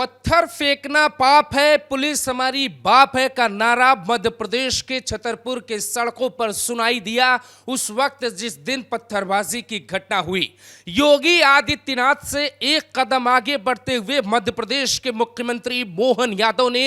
पत्थर फेंकना पाप है, पुलिस हमारी बाप है का नारा मध्य प्रदेश के छतरपुर के सड़कों पर सुनाई दिया उस वक्त जिस दिन पत्थरबाजी की घटना हुई। योगी आदित्यनाथ से एक कदम आगे बढ़ते हुए मध्य प्रदेश के मुख्यमंत्री मोहन यादव ने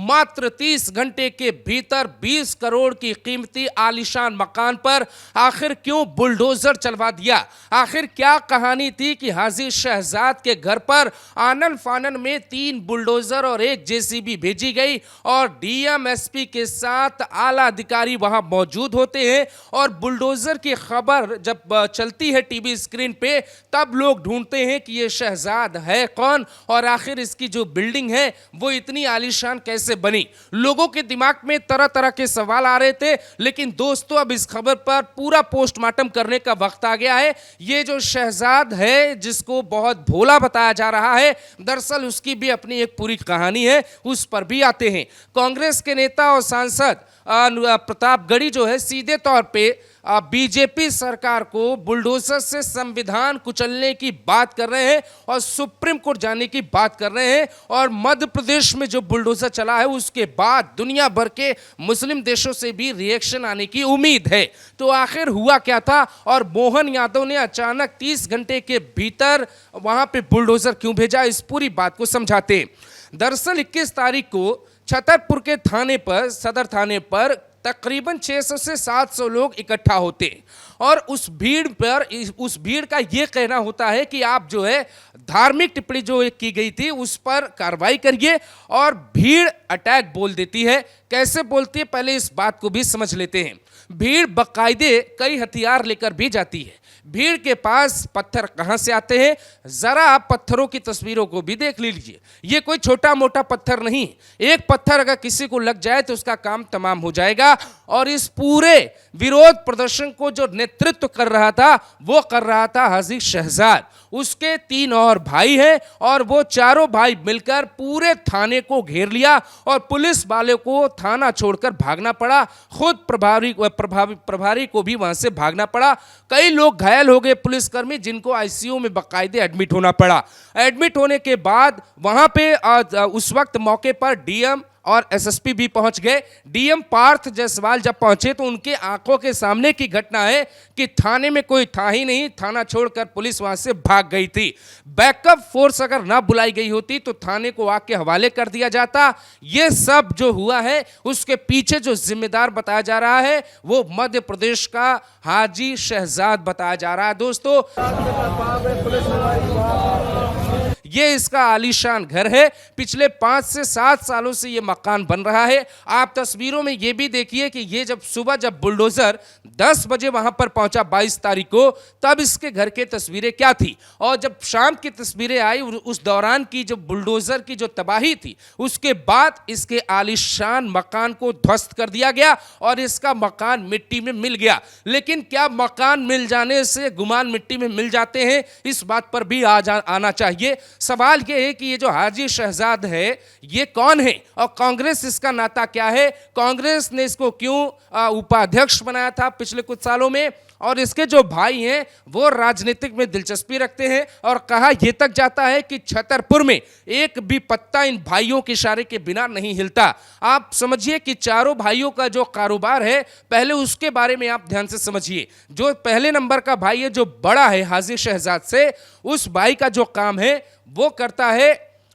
मात्र 30 घंटे के भीतर 20 करोड़ की कीमती आलीशान मकान पर आखिर क्यों बुलडोजर चलवा दिया। आखिर क्या कहानी थी कि हाजी शहजाद के घर पर आनन फानन में 3 बुलडोजर और 1 जेसीबी भेजी गई और डीएम एसपी के साथ आला अधिकारी वहां मौजूद होते हैं और बुलडोजर की खबर जब चलती है टीवी स्क्रीन पे तब लोग ढूंढते हैं कि ये शहजाद है कौन और आखिर इसकी जो बिल्डिंग है वो इतनी आलीशान कैसे बनी। लोगों के दिमाग में तरह तरह के सवाल आ रहे थे, लेकिन दोस्तों अब इस खबर पर पूरा पोस्टमार्टम करने का वक्त आ गया है। ये जो शहजाद है जिसको बहुत भोला बताया जा रहा है, दरअसल उसकी भी अपनी एक पूरी कहानी है, उस पर भी आते हैं। कांग्रेस के नेता और सांसद प्रतापगढ़ी जो है सीधे तौर पे बीजेपी सरकार को बुलडोजर से संविधान कुचलने की बात कर रहे हैं और सुप्रीम कोर्ट जाने की बात कर रहे हैं। और मध्य प्रदेश में जो बुलडोजर चला है उसके बाद दुनिया भर के मुस्लिम देशों से भी रिएक्शन आने की उम्मीद है। तो आखिर हुआ क्या था और मोहन यादव ने अचानक 30 घंटे के भीतर वहां पे बुलडोजर क्यों भेजा, इस पूरी बात को समझाते हैं। दरअसल 21 तारीख को छतरपुर के थाने पर, सदर थाने पर तकरीबन 600 से 700 लोग इकट्ठा होते और उस भीड़ का ये कहना होता है कि आप जो है धार्मिक टिप्पणी जो की गई थी उस पर कार्रवाई करिए और भीड़ अटैक बोल देती है। कैसे बोलती है पहले इस बात को भी समझ लेते हैं। भीड़ बाकायदे कई हथियार लेकर भी जाती है। भीड़ के पास पत्थर कहां से आते हैं, जरा आप पत्थरों की तस्वीरों को भी देख लीजिए। ये कोई छोटा मोटा पत्थर नहीं, एक पत्थर अगर किसी को लग जाए तो उसका काम तमाम हो जाएगा। और इस पूरे विरोध प्रदर्शन को जो नेतृत्व कर रहा था वो कर रहा था हाजी शहजाद। उसके 3 और भाई हैं और वो चारों भाई मिलकर पूरे थाने को घेर लिया और पुलिस वाले को थाना छोड़कर भागना पड़ा। खुद प्रभारी को भी वहां से भागना पड़ा। कई लोग घायल हो गए पुलिसकर्मी, जिनको आईसीयू में बाकायदे एडमिट होना पड़ा। एडमिट होने के बाद वहां पे उस वक्त मौके पर डीएम और एसएसपी भी पहुंच गए। डीएम पार्थ जायसवाल जब पहुंचे तो उनके आंखों के सामने की घटना है कि थाने में कोई था ही नहीं, थाना छोड़कर पुलिस वहां से भाग गई थी। बैकअप फोर्स अगर ना बुलाई गई होती तो थाने को आग के हवाले कर दिया जाता। ये सब जो हुआ है उसके पीछे जो जिम्मेदार बताया जा रहा है वो मध्य प्रदेश का हाजी शहजाद बताया जा रहा है। दोस्तों ये इसका आलीशान घर है, पिछले 5 से 7 सालों से ये मकान बन रहा है। आप तस्वीरों में ये भी देखिए कि ये जब बुलडोजर 10 बजे वहां पर पहुंचा 22 तारीख को, तब इसके घर के तस्वीरें क्या थी और जब शाम की तस्वीरें आई उस दौरान की जो बुलडोजर की जो तबाही थी, उसके बाद इसके आलीशान मकान को ध्वस्त कर दिया गया और इसका मकान मिट्टी में मिल गया। लेकिन क्या मकान मिल जाने से गुमान मिट्टी में मिल जाते हैं, इस बात पर भी आना चाहिए। सवाल यह है कि ये जो हाजी शहजाद है ये कौन है और कांग्रेस इसका नाता क्या है। कांग्रेस ने इसको क्यों उपाध्यक्ष बनाया था पिछले कुछ सालों में, और इसके जो भाई हैं वो राजनीतिक में दिलचस्पी रखते हैं और कहा यह तक जाता है कि छतरपुर में एक भी पत्ता इन भाइयों के इशारे के बिना नहीं हिलता। आप समझिए कि चारों भाइयों का जो कारोबार है पहले उसके बारे में आप ध्यान से समझिए। जो पहले नंबर का भाई है जो बड़ा है हाजी शहजाद से, उस भाई का जो काम है वो करता है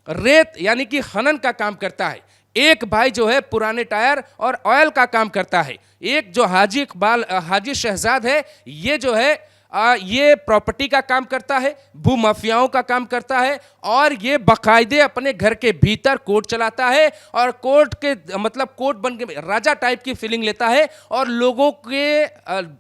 रेत यानी कि खनन का काम करता है। एक भाई जो है पुराने टायर और ऑयल का काम करता है। एक जो हाजी शहजाद है ये जो है ये प्रॉपर्टी का काम करता है, भू माफियाओं का काम करता है और ये बाकायदे अपने घर के भीतर कोर्ट चलाता है और कोर्ट के मतलब कोर्ट बन के राजा टाइप की फीलिंग लेता है और लोगों के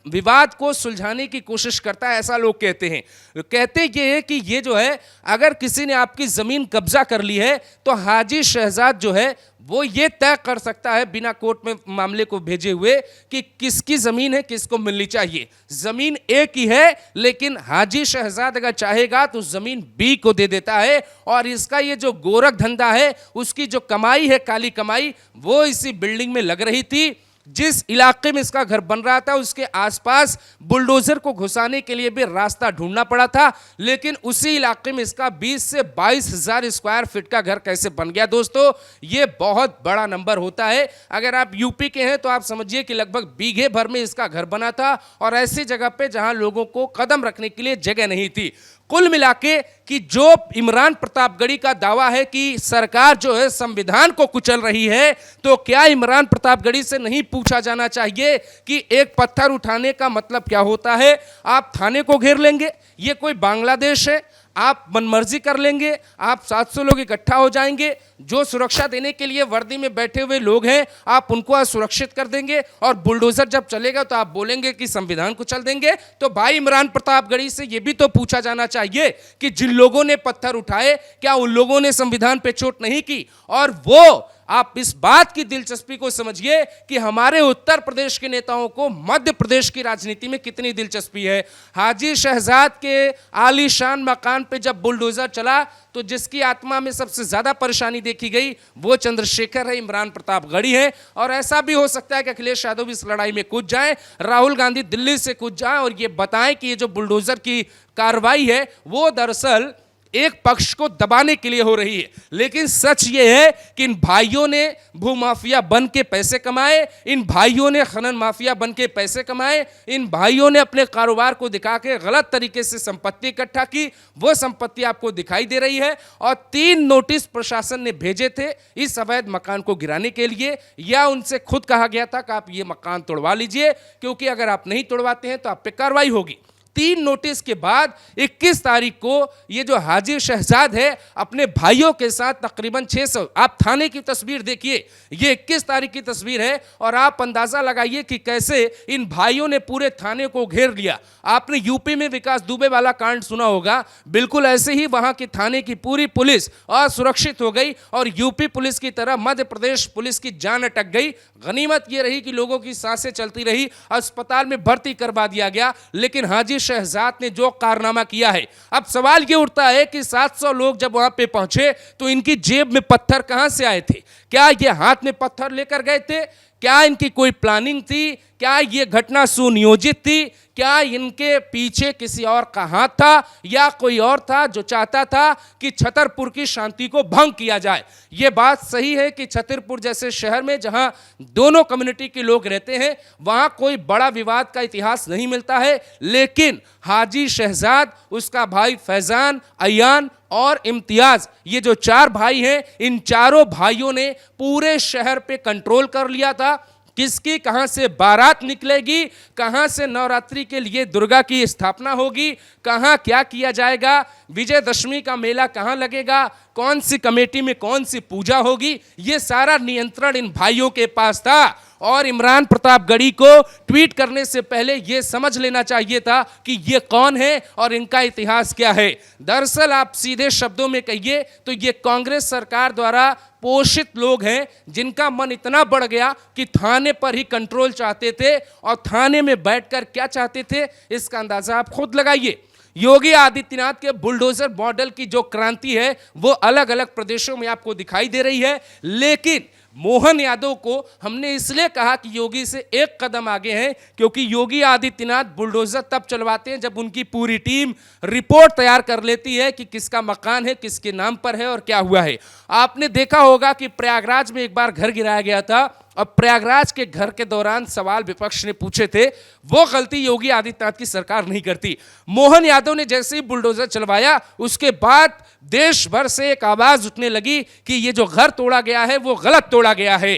विवाद को सुलझाने की कोशिश करता है, ऐसा लोग कहते हैं। कहते ये है कि ये जो है अगर किसी ने आपकी ज़मीन कब्जा कर ली है तो हाजी शहजाद जो है वो ये तय कर सकता है बिना कोर्ट में मामले को भेजे हुए कि किसकी ज़मीन है, किसको मिलनी चाहिए। ज़मीन एक ही है लेकिन हाजी शहजाद अगर चाहेगा तो ज़मीन बी को दे देता है और इसका ये जो गोरख धंधा है उसकी जो कमाई है, काली कमाई, वो इसी बिल्डिंग में लग रही थी। जिस इलाके में इसका घर बन रहा था उसके आसपास बुलडोजर को घुसाने के लिए भी रास्ता ढूंढना पड़ा था, लेकिन उसी इलाके में इसका 20 से 22,000 स्क्वायर फीट का घर कैसे बन गया। दोस्तों, ये बहुत बड़ा नंबर होता है। अगर आप यूपी के हैं तो आप समझिए कि लगभग बीघे भर में इसका घर बना था, और ऐसी जगह पे जहां लोगों को कदम रखने के लिए जगह नहीं थी। कुल मिलाके कि जो इमरान प्रतापगढ़ी का दावा है कि सरकार जो है संविधान को कुचल रही है, तो क्या इमरान प्रतापगढ़ी से नहीं पूछा जाना चाहिए कि एक पत्थर उठाने का मतलब क्या होता है? आप थाने को घेर लेंगे, ये कोई बांग्लादेश है? आप मनमर्जी कर लेंगे, आप 700 लोग इकट्ठा हो जाएंगे, जो सुरक्षा देने के लिए वर्दी में बैठे हुए लोग हैं आप उनको असुरक्षित कर देंगे, और बुलडोजर जब चलेगा तो आप बोलेंगे कि संविधान को चल देंगे। तो भाई इमरान प्रतापगढ़ी से यह भी तो पूछा जाना चाहिए कि जिन लोगों ने पत्थर उठाए क्या उन लोगों ने संविधान पे चोट नहीं की? और वो आप इस बात की दिलचस्पी को समझिए कि हमारे उत्तर प्रदेश के नेताओं को मध्य प्रदेश की राजनीति में कितनी दिलचस्पी है। हाजी शहजाद के आलीशान मकान पे जब बुलडोजर चला तो जिसकी आत्मा में सबसे ज्यादा परेशानी देखी गई वो चंद्रशेखर है, इमरान प्रतापगढ़ी है। और ऐसा भी हो सकता है कि अखिलेश यादव इस लड़ाई में कूद जाएं, राहुल गांधी दिल्ली से कूद जाएं और ये बताएं कि ये जो बुलडोजर की कार्रवाई है वो दरअसल एक पक्ष को दबाने के लिए हो रही है। लेकिन सच ये है कि इन भाइयों ने भूमाफिया बन के पैसे कमाए, इन भाइयों ने खनन माफिया बन के पैसे कमाए, इन भाइयों ने अपने कारोबार को दिखा के गलत तरीके से संपत्ति इकट्ठा की। वो संपत्ति आपको दिखाई दे रही है, और 3 नोटिस प्रशासन ने भेजे थे इस अवैध मकान को गिराने के लिए, या उनसे खुद कहा गया था कि आप ये मकान तोड़वा लीजिए, क्योंकि अगर आप नहीं तोड़वाते हैं तो आप पे कार्रवाई होगी। 3 नोटिस के बाद 21 तारीख को ये जो हाजी शहजाद है अपने भाइयों के साथ तकरीबन 600, आप थाने की तस्वीर देखिए, ये 21 तारीख की तस्वीर है, और आप अंदाजा लगाइए कि कैसे इन भाइयों ने पूरे थाने को घेर लिया। आपने यूपी में विकास दुबे वाला कांड सुना होगा, बिल्कुल ऐसे ही वहां की थाने की पूरी पुलिस असुरक्षित हो गई, और यूपी पुलिस की तरह मध्य प्रदेश पुलिस की जान अटक गई। गनीमत ये रही कि लोगों की सांसें चलती रही, अस्पताल में भर्ती करवा दिया गया। लेकिन हाजी शहजाद ने जो कारनामा किया है, अब सवाल ये उठता है कि 700 लोग जब वहां पे पहुंचे तो इनकी जेब में पत्थर कहां से आए थे? क्या ये हाथ में पत्थर लेकर गए थे? क्या इनकी कोई प्लानिंग थी? क्या ये घटना सुनियोजित थी? क्या इनके पीछे किसी और का हाथ था, या कोई और था जो चाहता था कि छतरपुर की शांति को भंग किया जाए? ये बात सही है कि छतरपुर जैसे शहर में जहां दोनों कम्युनिटी के लोग रहते हैं वहां कोई बड़ा विवाद का इतिहास नहीं मिलता है, लेकिन हाजी शहजाद, उसका भाई फैजान, अयान और इम्तियाज, ये जो 4 भाई हैं, इन चारों भाइयों ने पूरे शहर पे कंट्रोल कर लिया था। किसकी कहां से बारात निकलेगी, कहां से नवरात्रि के लिए दुर्गा की स्थापना होगी, कहां क्या किया जाएगा, विजयदशमी का मेला कहां लगेगा, कौन सी कमेटी में कौन सी पूजा होगी, ये सारा नियंत्रण इन भाइयों के पास था। और इमरान प्रतापगढ़ी को ट्वीट करने से पहले यह समझ लेना चाहिए था कि ये कौन है और इनका इतिहास क्या है। दरअसल आप सीधे शब्दों में कहिए तो ये कांग्रेस सरकार द्वारा पोषित लोग हैं, जिनका मन इतना बढ़ गया कि थाने पर ही कंट्रोल चाहते थे, और थाने में बैठकर क्या चाहते थे इसका अंदाजा आप खुद लगाइए। योगी आदित्यनाथ के बुलडोजर मॉडल की जो क्रांति है वो अलग अलग प्रदेशों में आपको दिखाई दे रही है, लेकिन मोहन यादव को हमने इसलिए कहा कि योगी से एक कदम आगे हैं, क्योंकि योगी आदित्यनाथ बुलडोजर तब चलवाते हैं जब उनकी पूरी टीम रिपोर्ट तैयार कर लेती है कि किसका मकान है, किसके नाम पर है और क्या हुआ है। आपने देखा होगा कि प्रयागराज में एक बार घर गिराया गया था, और प्रयागराज के घर के दौरान सवाल विपक्ष ने पूछे थे, वो गलती योगी आदित्यनाथ की सरकार नहीं करती। मोहन यादव ने जैसे ही बुलडोजर चलवाया उसके बाद देश भर से एक आवाज उठने लगी कि ये जो घर तोड़ा गया है वो गलत तोड़ा गया है।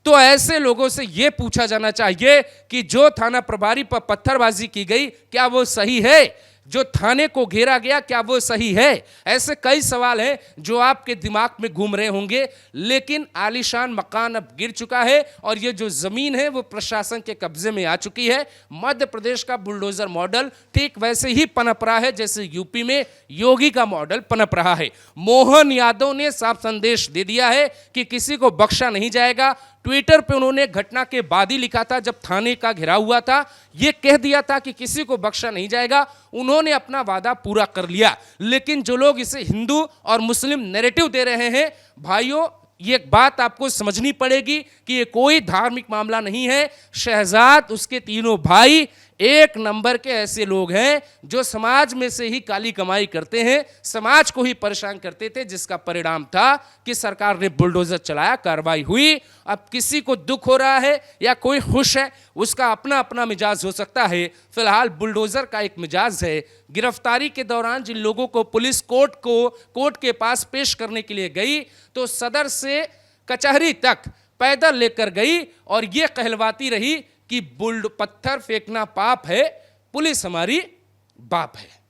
तो ऐसे लोगों से यह पूछा जाना चाहिए कि जो थाना प्रभारी पर पत्थरबाजी की गई क्या वो सही है, जो थाने को घेरा गया क्या वो सही है। ऐसे कई सवाल हैं जो आपके दिमाग में घूम रहे होंगे, लेकिन आलीशान मकान अब गिर चुका है और ये जो जमीन है वो प्रशासन के कब्जे में आ चुकी है। मध्य प्रदेश का बुलडोजर मॉडल ठीक वैसे ही पनप रहा है जैसे यूपी में योगी का मॉडल पनप रहा है। मोहन यादव ने साफ संदेश दे दिया है कि किसी को बख्शा नहीं जाएगा। ट्विटर पे उन्होंने घटना के बाद ही लिखा था, जब थाने का घेराव हुआ था, ये कह दिया था कि किसी को बख्शा नहीं जाएगा। उन्होंने अपना वादा पूरा कर लिया। लेकिन जो लोग इसे हिंदू और मुस्लिम नैरेटिव दे रहे हैं, भाइयों ये एक बात आपको समझनी पड़ेगी कि ये कोई धार्मिक मामला नहीं है। शहजाद, उसके तीनों भाई एक नंबर के ऐसे लोग हैं जो समाज में से ही काली कमाई करते हैं, समाज को ही परेशान करते थे, जिसका परिणाम था कि सरकार ने बुलडोजर चलाया, कार्रवाई हुई। अब किसी को दुख हो रहा है या कोई खुश है, उसका अपना अपना मिजाज हो सकता है। फिलहाल बुलडोजर का एक मिजाज है। गिरफ्तारी के दौरान जिन लोगों को पुलिस कोर्ट के पास पेश करने के लिए गई, तो सदर से कचहरी तक पैदल लेकर गई और यह कहलवाती रही कि पत्थर फेंकना पाप है, पुलिस हमारी बाप है।